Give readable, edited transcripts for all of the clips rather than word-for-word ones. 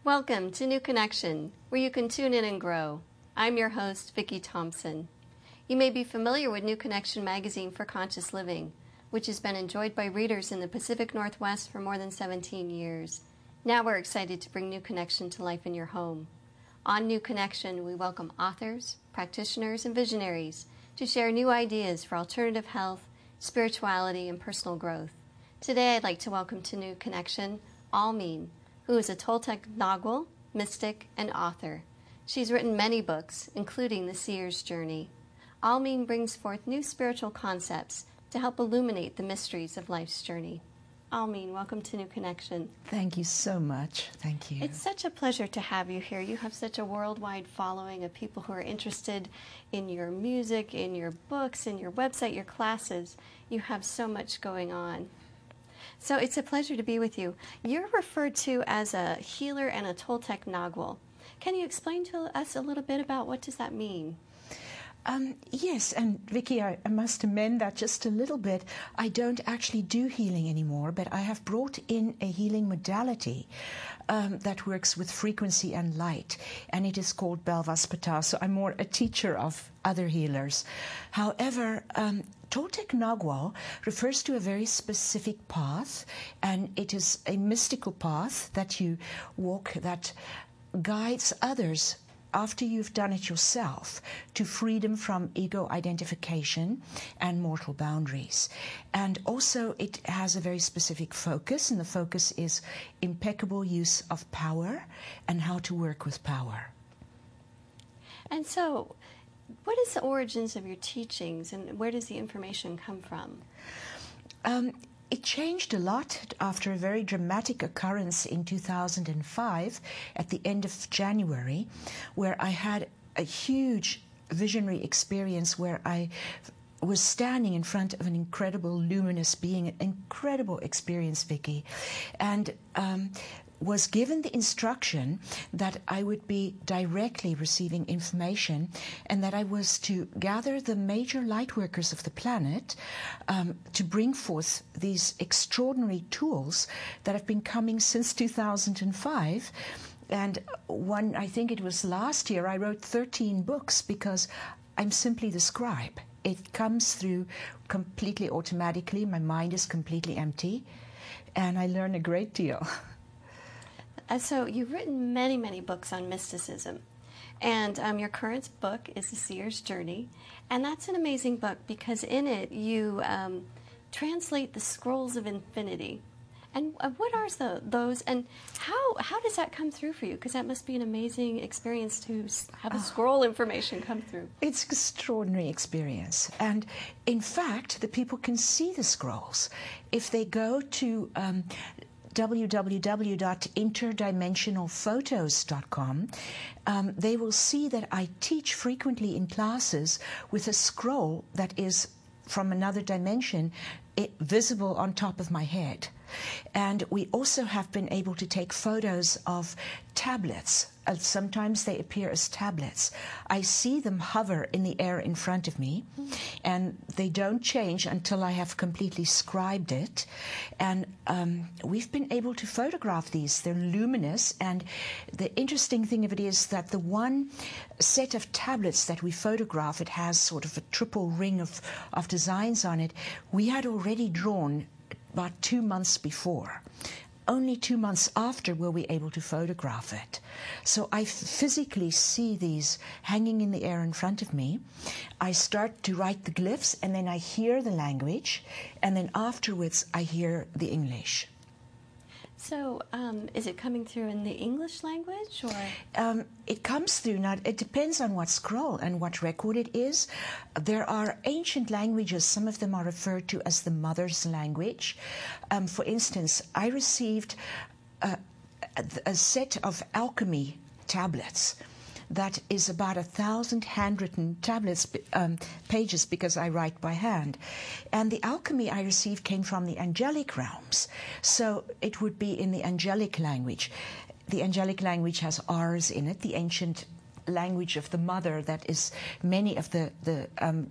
Welcome to New Connection, where you can tune in and grow. I'm your host, Vicki Thompson. You may be familiar with New Connection magazine for conscious living, which has been enjoyed by readers in the Pacific Northwest for more than 17 years. Now we're excited to bring New Connection to life in your home. On New Connection, we welcome authors, practitioners, and visionaries to share new ideas for alternative health, spirituality, and personal growth. Today, I'd like to welcome to New Connection Almine, who is a Toltec Nagual, mystic, and author. She's written many books, including The Seer's Journey. Almine brings forth new spiritual concepts to help illuminate the mysteries of life's journey. Almine, welcome to New Connection. Thank you so much. Thank you. It's such a pleasure to have you here. You have such a worldwide following of people who are interested in your music, in your books, in your website, your classes. You have so much going on. So it's a pleasure to be with you. You're referred to as a healer and a Toltec Nagual. Can you explain to us a little bit about what does that mean? Yes, and Vicki, I must amend that just a little bit. I don't actually do healing anymore, but I have brought in a healing modality that works with frequency and light, and it is called Belvaspata. So I'm more a teacher of other healers. However, Toltec Nagual refers to a very specific path, and it is a mystical path that you walk that guides others after you've done it yourself to freedom from ego identification and mortal boundaries. And also it has a very specific focus, and the focus is impeccable use of power and how to work with power. And so, what is the origins of your teachings, and where does the information come from? It changed a lot after a very dramatic occurrence in 2005 at the end of January, where I had a huge visionary experience where I was standing in front of an incredible luminous being, an incredible experience, Vicki, and was given the instruction that I would be directly receiving information, and that I was to gather the major light workers of the planet to bring forth these extraordinary tools that have been coming since 2005. And one, I think it was last year, I wrote 13 books because I'm simply the scribe. It comes through completely automatically. My mind is completely empty, and I learn a great deal. So you've written many, many books on mysticism, and your current book is The Seer's Journey, and that's an amazing book because in it you translate the scrolls of infinity. And what are those, and how does that come through for you? Because that must be an amazing experience to have the scroll information come through. It's an extraordinary experience, and in fact, the people can see the scrolls if they go to www.interdimensionalphotos.com. They will see that I teach frequently in classes with a scroll that is from another dimension, visible on top of my head. And we also have been able to take photos of tablets. Sometimes they appear as tablets. I see them hover in the air in front of me, and they don't change until I have completely scribed it. And we've been able to photograph these. They're luminous, and the interesting thing of it is that the one set of tablets that we photograph, it has sort of a triple ring of designs on it, we had already drawn about 2 months before. Only 2 months after were we able to photograph it. So I physically see these hanging in the air in front of me. I start to write the glyphs, and then I hear the language, and then afterwards I hear the English. So is it coming through in the English language, or? It comes through. Now, it depends on what scroll and what record it is. There are ancient languages. Some of them are referred to as the mother's language. For instance, I received a set of alchemy tablets that is about 1,000 handwritten tablets, pages, because I write by hand. And the alchemy I received came from the angelic realms. So it would be in the angelic language. The angelic language has R's in it, the ancient language of the mother, that is, many of the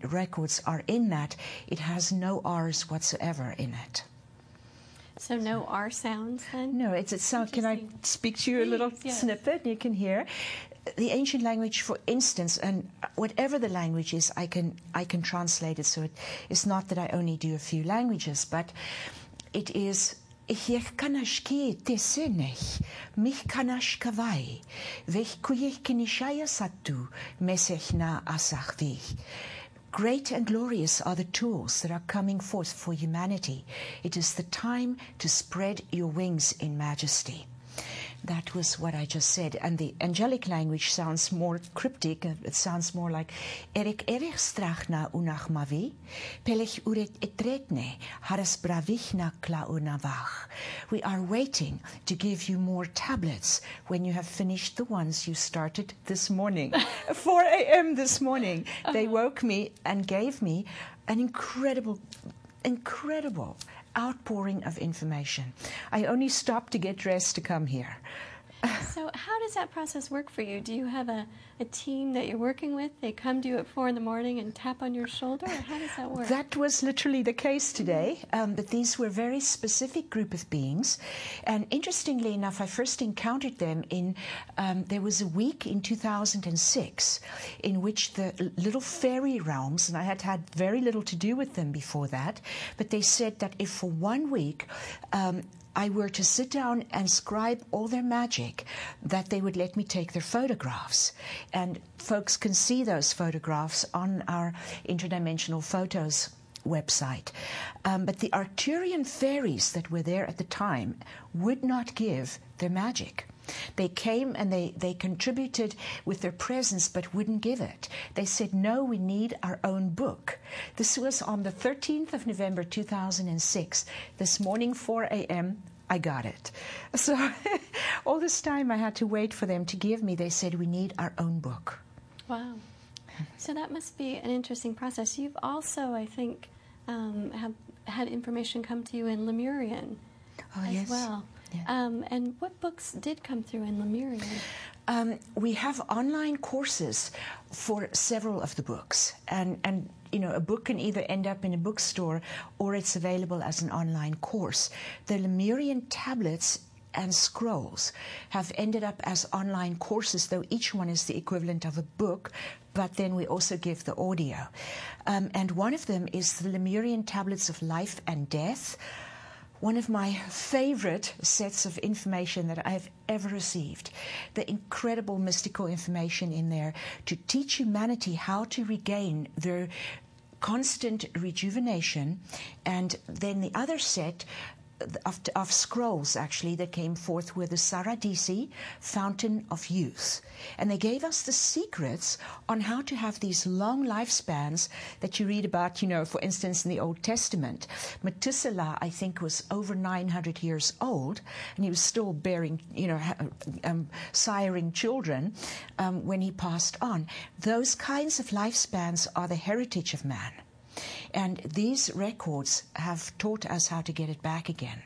records are in that. It has no R's whatsoever in it. So no R sounds then? No, it's a sound. Can I speak to you a little snippet? You can hear. The ancient language, for instance, and whatever the language is, I can translate it. So it's not that I only do a few languages, but it is. Ich kanashki tesenech, mich kanash kavai, vech kuyech kinishaya satu, mesechna asachvich. Great and glorious are the tools that are coming forth for humanity. It is the time to spread your wings in majesty. That was what I just said. And the angelic language sounds more cryptic. It sounds more like Erik strachna unach mavi, pelech uret etretne, haras bravichna klaunavach. We are waiting to give you more tablets when you have finished the ones you started this morning. 4 a.m. this morning. They woke me and gave me an incredible outpouring of information. I only stopped to get dressed to come here. So how does that process work for you? Do you have a team that you're working with? They come to you at 4 in the morning and tap on your shoulder? Or how does that work? That was literally the case today, but these were a very specific group of beings. And interestingly enough, I first encountered them in, there was a week in 2006 in which the little fairy realms, and I had had very little to do with them before that, but they said that if for 1 week I were to sit down and scribe all their magic, that they would let me take their photographs. And folks can see those photographs on our Interdimensional Photos website. But the Arcturian fairies that were there at the time would not give their magic. They came and they contributed with their presence but wouldn't give it. They said, no, we need our own book. This was on the 13th of November 2006. This morning, 4 a.m., I got it. So all this time I had to wait for them to give me. They said, we need our own book. Wow. So that must be an interesting process. You've also, I think, have had information come to you in Lemurian as well. Yeah. And what books did come through in Lemurian? We have online courses for several of the books. And you know, a book can either end up in a bookstore or it's available as an online course. The Lemurian tablets and scrolls have ended up as online courses, though each one is the equivalent of a book, but then we also give the audio. And one of them is the Lemurian Tablets of Life and Death. One of my favorite sets of information that I've ever received. The incredible mystical information in there to teach humanity how to regain their constant rejuvenation. And then the other set of scrolls, actually, that came forth were the Saradisi, Fountain of Youth. And they gave us the secrets on how to have these long lifespans that you read about, you know, for instance, in the Old Testament. Methuselah, I think, was over 900 years old, and he was still bearing, you know, siring children when he passed on. Those kinds of lifespans are the heritage of man. And these records have taught us how to get it back again.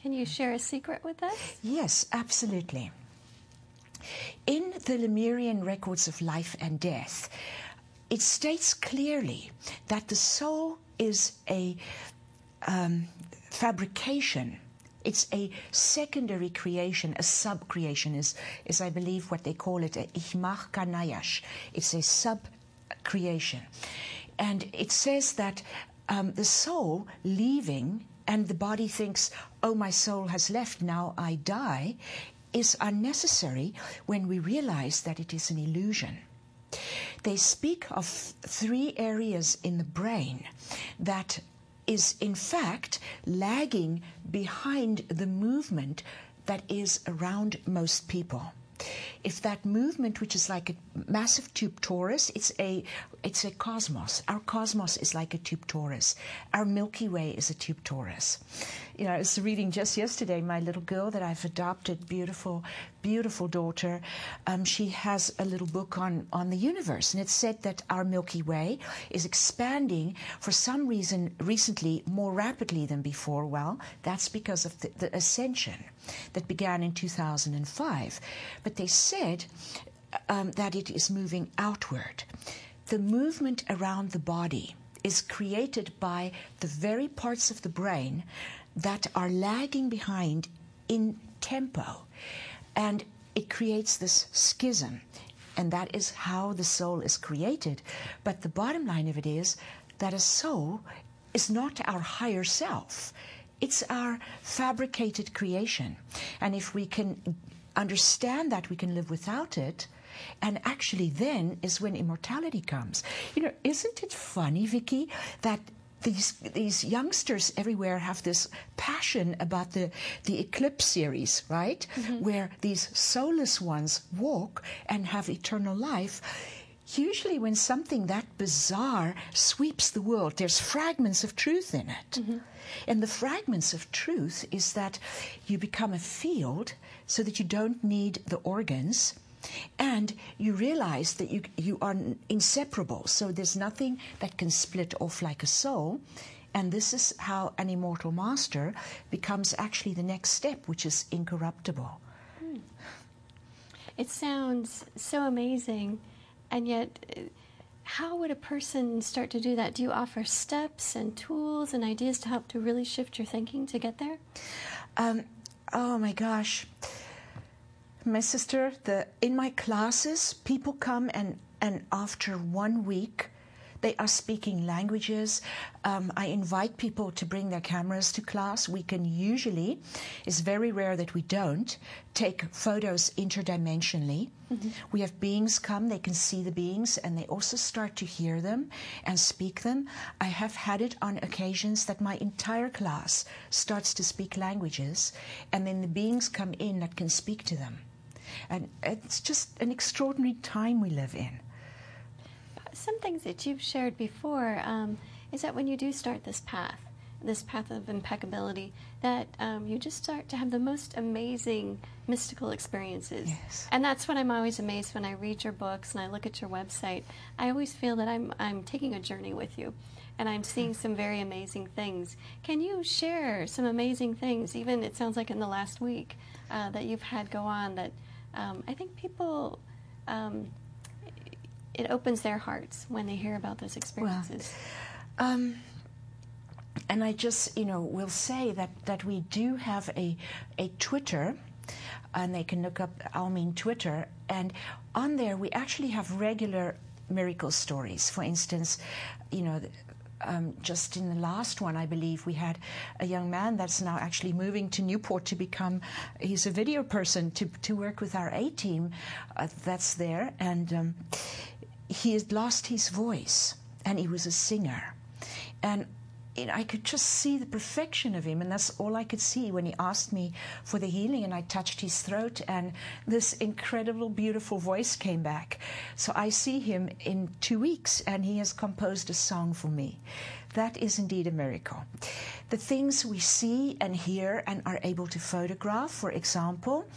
Can you share a secret with us? Yes, absolutely. In the Lemurian records of life and death, it states clearly that the soul is a fabrication. It's a secondary creation, a sub-creation is I believe what they call it, a Ichmach Kanayash. It's a sub-creation. And it says that the soul leaving, and the body thinks, oh, my soul has left, now I die, is unnecessary when we realize that it is an illusion. They speak of 3 areas in the brain that is, in fact, lagging behind the movement that is around most people. If that movement, which is like a massive tube torus, it's a cosmos. Our cosmos is like a tube torus. Our Milky Way is a tube torus. You know, I was reading just yesterday, my little girl that I've adopted, beautiful, beautiful daughter, she has a little book on the universe, and it said that our Milky Way is expanding for some reason recently more rapidly than before. Well, that's because of the ascension that began in 2005. But they said that it is moving outward. The movement around the body is created by the very parts of the brain that are lagging behind in tempo. And it creates this schism. And that is how the soul is created. But the bottom line of it is that a soul is not our higher self. It's our fabricated creation. And if we can understand that, we can live without it. And actually then is when immortality comes. You know, isn't it funny, Vicky, that these youngsters everywhere have this passion about the Eclipse series, right? Mm-hmm. Where these soulless ones walk and have eternal life. Usually when something that bizarre sweeps the world, there's fragments of truth in it. Mm-hmm. And the fragments of truth is that you become a field so that you don't need the organs, and you realize that you are inseparable. So there's nothing that can split off like a soul. And this is how an immortal master becomes actually the next step, which is incorruptible. It sounds so amazing. And yet, how would a person start to do that? Do you offer steps and tools and ideas to help to really shift your thinking to get there? Oh my gosh. My sister, in my classes, people come and after 1 week, they are speaking languages. I invite people to bring their cameras to class. We can usually, it's very rare that we don't, take photos interdimensionally. Mm-hmm. We have beings come, they can see the beings, and they also start to hear them and speak them. I have had it on occasions that my entire class starts to speak languages, and then the beings come in that can speak to them. And it's just an extraordinary time we live in. Some things that you've shared before is that when you do start this path of impeccability, that you just start to have the most amazing mystical experiences. Yes. And that's what I'm always amazed when I read your books and I look at your website. I always feel that I'm taking a journey with you, and I'm seeing some very amazing things. Can you share some amazing things, even it sounds like in the last week, that you've had go on that I think people... it opens their hearts when they hear about those experiences. Well, and I just, will say that we do have a Twitter, and they can look up Almine Twitter, and on there we actually have regular miracle stories. For instance, just in the last one, I believe, we had a young man that's now actually moving to Newport to he's a video person to work with our A-team that's there, and he had lost his voice, and he was a singer. And I could just see the perfection of him, and that's all I could see when he asked me for the healing, and I touched his throat, and this incredible, beautiful voice came back. So I see him in 2 weeks, and he has composed a song for me. That is indeed a miracle. The things we see and hear and are able to photograph, for example,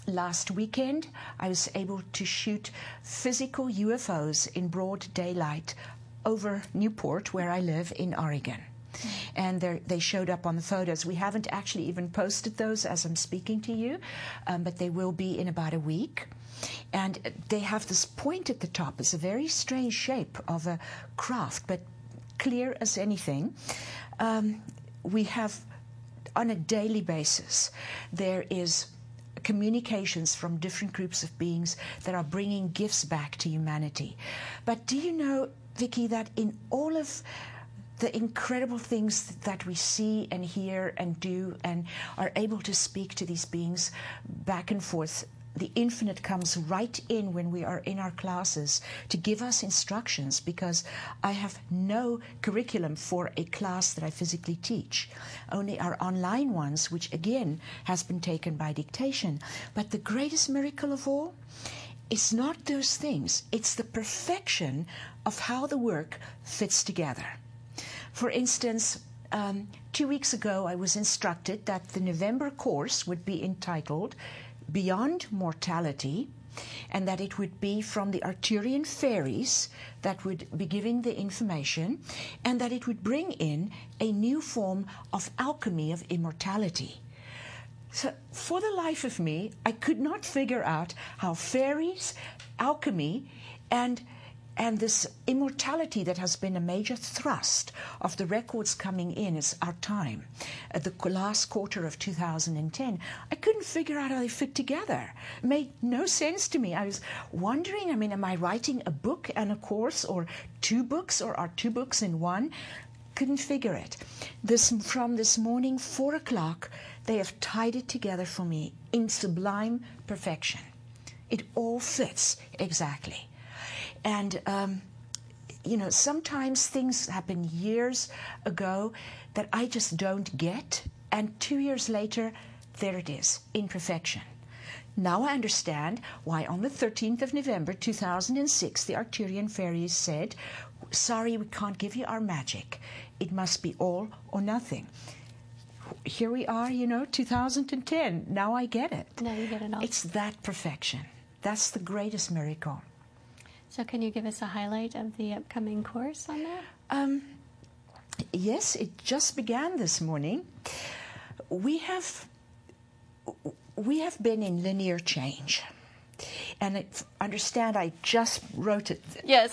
last weekend, I was able to shoot physical UFOs in broad daylight over Newport, where I live in Oregon. And they showed up on the photos. We haven't actually even posted those as I'm speaking to you, but they will be in about a week. And they have this point at the top. It's a very strange shape of a craft, but clear as anything. We have, on a daily basis, there is communications from different groups of beings that are bringing gifts back to humanity. But do you know, Vicky, that in all of the incredible things that we see and hear and do and are able to speak to these beings back and forth, the infinite comes right in when we are in our classes to give us instructions, because I have no curriculum for a class that I physically teach, only our online ones, which again has been taken by dictation. But the greatest miracle of all, it's not those things, it's the perfection of how the work fits together. For instance, 2 weeks ago I was instructed that the November course would be entitled Beyond Mortality, and that it would be from the Arthurian fairies that would be giving the information, and that it would bring in a new form of alchemy of immortality. So for the life of me, I could not figure out how fairies, alchemy, and And this immortality that has been a major thrust of the records coming in is our time. At the last quarter of 2010, I couldn't figure out how they fit together. It made no sense to me. I was wondering, am I writing a book and a course, or 2 books, or are 2 books in one? Couldn't figure it. From this morning, 4 o'clock, they have tied it together for me in sublime perfection. It all fits exactly. And, sometimes things happen years ago that I just don't get, and 2 years later, there it is, in perfection. Now I understand why on the 13th of November 2006, the Arcturian fairies said, sorry, we can't give you our magic. It must be all or nothing. Here we are, 2010. Now I get it. Now you get it all. It's that perfection. That's the greatest miracle. So can you give us a highlight of the upcoming course on that? Yes, it just began this morning. We have been in linear change. And understand, I just wrote it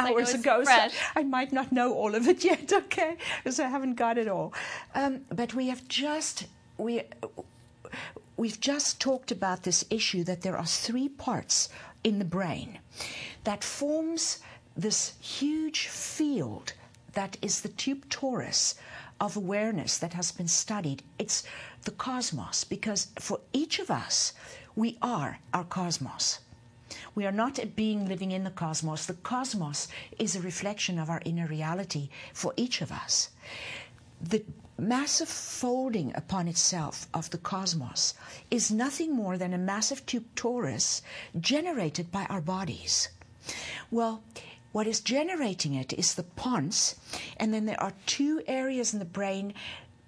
hours ago, fresh. So I might not know all of it yet, okay? Because I haven't got it all. But we've just talked about this issue that there are 3 parts in the brain that forms this huge field that is the tube torus of awareness that has been studied. It's the cosmos, because for each of us, we are our cosmos. We are not a being living in the cosmos. The cosmos is a reflection of our inner reality for each of us. The massive folding upon itself of the cosmos is nothing more than a massive tube torus generated by our bodies. Well, what is generating it is the pons, and then there are 2 areas in the brain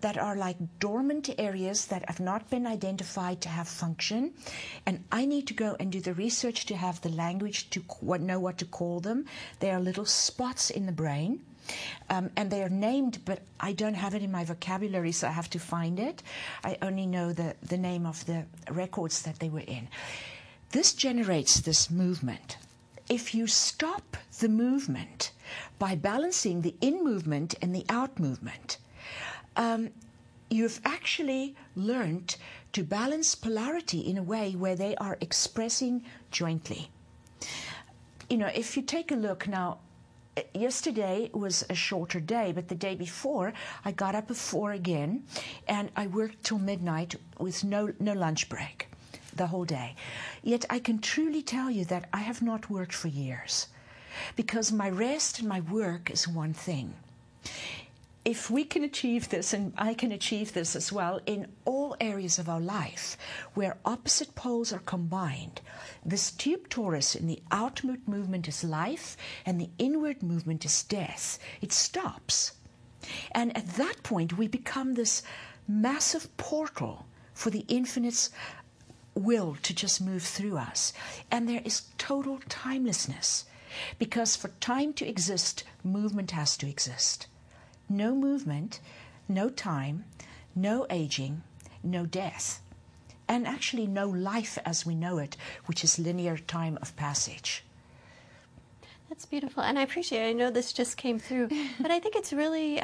that are like dormant areas that have not been identified to have function, and I need to go and do the research to have the language to know what to call them. They are little spots in the brain, and they are named, but I don't have it in my vocabulary, so I have to find it. I only know the name of the records that they were in. This generates this movement. If you stop the movement by balancing the in movement and the out movement, you've actually learned to balance polarity in a way where they are expressing jointly. If you take a look now, yesterday was a shorter day, but the day before I got up at 4 again, and I worked till midnight with no lunch break the whole day. Yet I can truly tell you that I have not worked for years, because my rest and my work is one thing. If we can achieve this, and I can achieve this as well, in all areas of our life, where opposite poles are combined, this tube torus in the outward movement is life, and the inward movement is death. It stops. And at that point, we become this massive portal for the infinite's will to just move through us. And there is total timelessness, because for time to exist, movement has to exist. No movement, no time, no aging, no death, and actually no life as we know it, which is linear time of passage. That's beautiful, and I appreciate it. I know this just came through, but I think it's really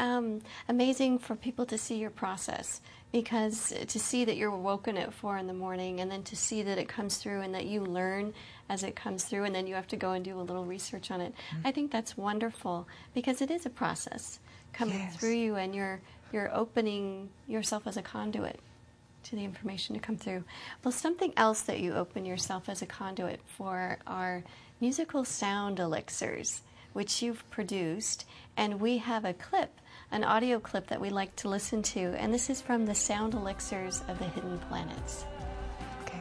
amazing for people to see your process, because to see that you're woken at 4 in the morning, and then to see that it comes through and that you learn as it comes through, and then you have to go and do a little research on it. I think that's wonderful, because it is a process coming through you, and you're opening yourself as a conduit to the information to come through. Well, something else that you open yourself as a conduit for are musical sound elixirs, which you've produced, and we have a clip, an audio clip that we like to listen to, and this is from the Sound Elixirs of the Hidden Planets. Okay.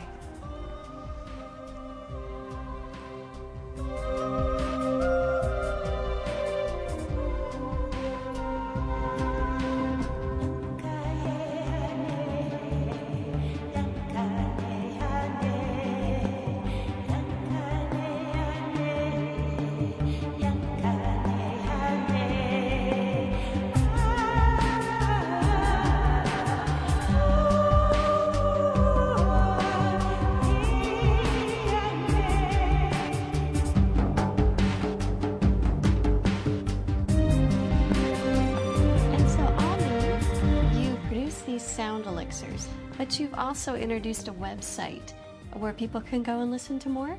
elixirs, but you've also introduced a website where people can go and listen to more?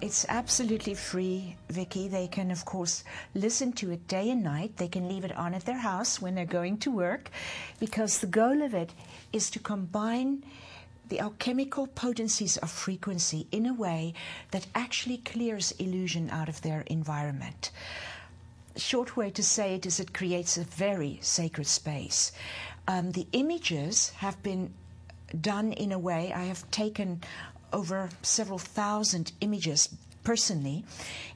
It's absolutely free, Vicki. They can, of course, listen to it day and night. They can leave it on at their house when they're going to work, because the goal of it is to combine the alchemical potencies of frequency in a way that actually clears illusion out of their environment. A short way to say it is it creates a very sacred space. The images have been done in a way, I have taken over several thousand images personally,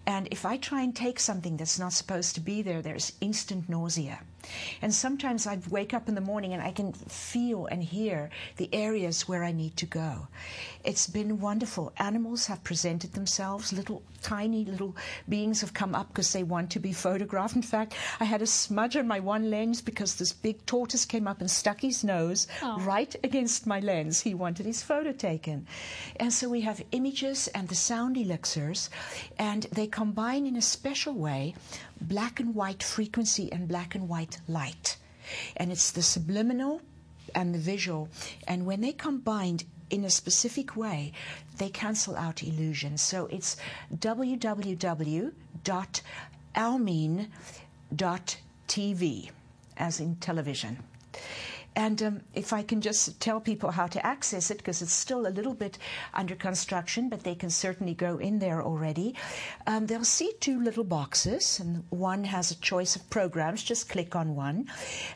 and if I try and take something that's not supposed to be there, there's instant nausea. And sometimes I wake up in the morning and I can feel and hear the areas where I need to go. It's been wonderful. Animals have presented themselves. Tiny little beings have come up because they want to be photographed. In fact, I had a smudge on my one lens because this big tortoise came up and stuck his nose right against my lens. He wanted his photo taken. And so we have images and the sound elixirs, and they combine in a special way black and white frequency and black and white light. And it's the subliminal and the visual. And when they combined in a specific way, they cancel out illusion. So it's www.almine.tv, as in television. And if I can just tell people how to access it, because it's still a little bit under construction, but they can certainly go in there already. They'll see two little boxes, and one has a choice of programs. Just click on one.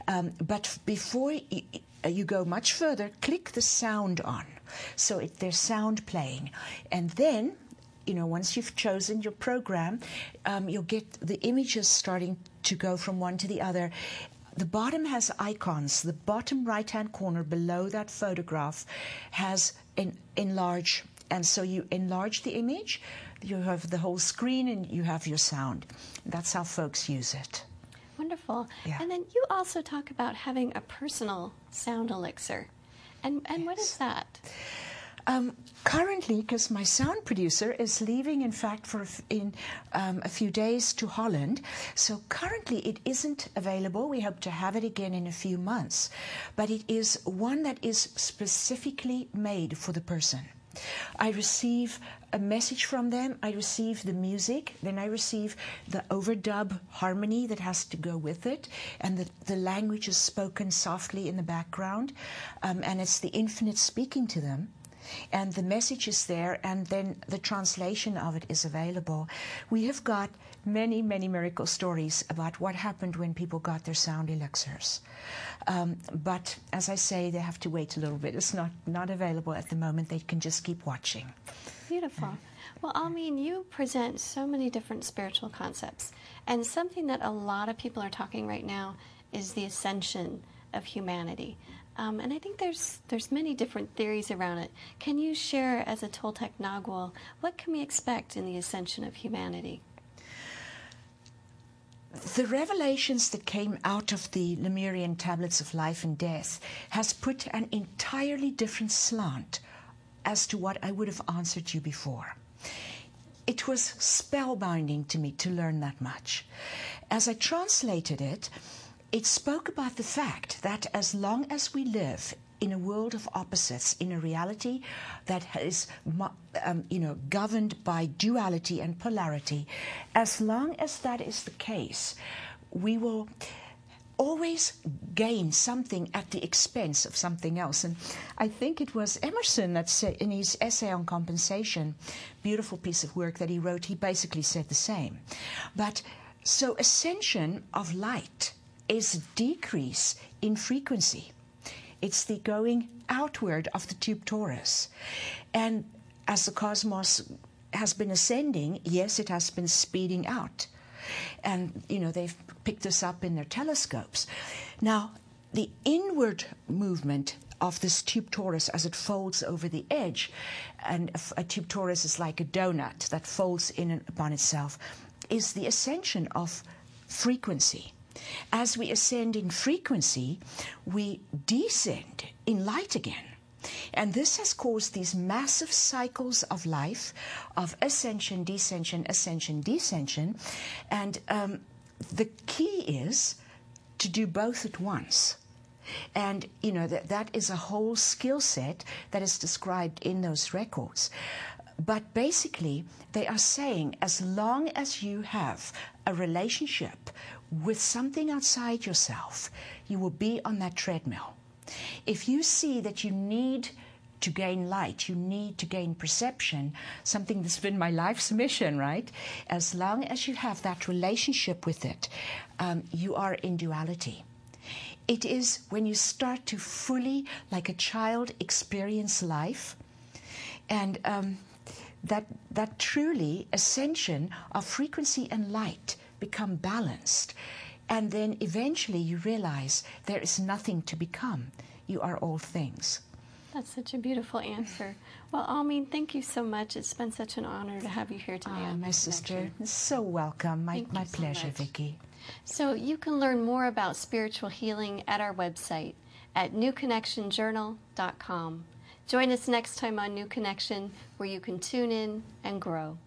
But before you go much further, click the sound on. So there's sound playing. And then, once you've chosen your program, you'll get the images starting to go from one to the other. The bottom has icons. The bottom right-hand corner below that photograph has enlarge. And so you enlarge the image, you have the whole screen, and you have your sound. That's how folks use it. Wonderful. Yeah. And then you also talk about having a personal sound elixir. And what is that? Currently, because my sound producer is leaving, in fact, in a few days to Holland, so currently it isn't available. We hope to have it again in a few months. But it is one that is specifically made for the person. I receive a message from them, I receive the music, then I receive the overdub harmony that has to go with it, and the language is spoken softly in the background, and it's the infinite speaking to them. And the message is there, and then the translation of it is available. We have got many, many miracle stories about what happened when people got their sound elixirs. But as I say, they have to wait a little bit. It's not available at the moment. They can just keep watching. Beautiful. Well, Almine, you present so many different spiritual concepts, and something that a lot of people are talking right now is the ascension of humanity. And I think there's many different theories around it. Can you share, as a Toltec Nagual, what can we expect in the ascension of humanity? The revelations that came out of the Lemurian tablets of life and death has put an entirely different slant as to what I would have answered you before. It was spellbinding to me to learn that much. As I translated it, it spoke about the fact that as long as we live in a world of opposites, in a reality that is governed by duality and polarity, as long as that is the case, we will always gain something at the expense of something else. And I think it was Emerson that said in his essay on compensation, beautiful piece of work that he wrote, he basically said the same. But so ascension of light is decrease in frequency. It's the going outward of the tube torus. And as the cosmos has been ascending, yes, it has been speeding out. And, they've picked this up in their telescopes. Now, the inward movement of this tube torus as it folds over the edge, and a tube torus is like a donut that folds in and upon itself, is the ascension of frequency. As we ascend in frequency, we descend in light again. And this has caused these massive cycles of life, of ascension, descension, ascension, descension. And the key is to do both at once. And, you know, that is a whole skill set that is described in those records. But basically, they are saying as long as you have a relationship with something outside yourself, you will be on that treadmill. If you see that you need to gain light, you need to gain perception, something that's been my life's mission, right? As long as you have that relationship with it, you are in duality. It is when you start to fully, like a child, experience life, and that truly ascension of frequency and light become balanced. And then eventually you realize there is nothing to become. You are all things. That's such a beautiful answer. Well, Almine, thank you so much. It's been such an honor to have you here today. My sister, so welcome. My pleasure, so Vicki. So you can learn more about spiritual healing at our website at newconnectionjournal.com. Join us next time on New Connection, where you can tune in and grow.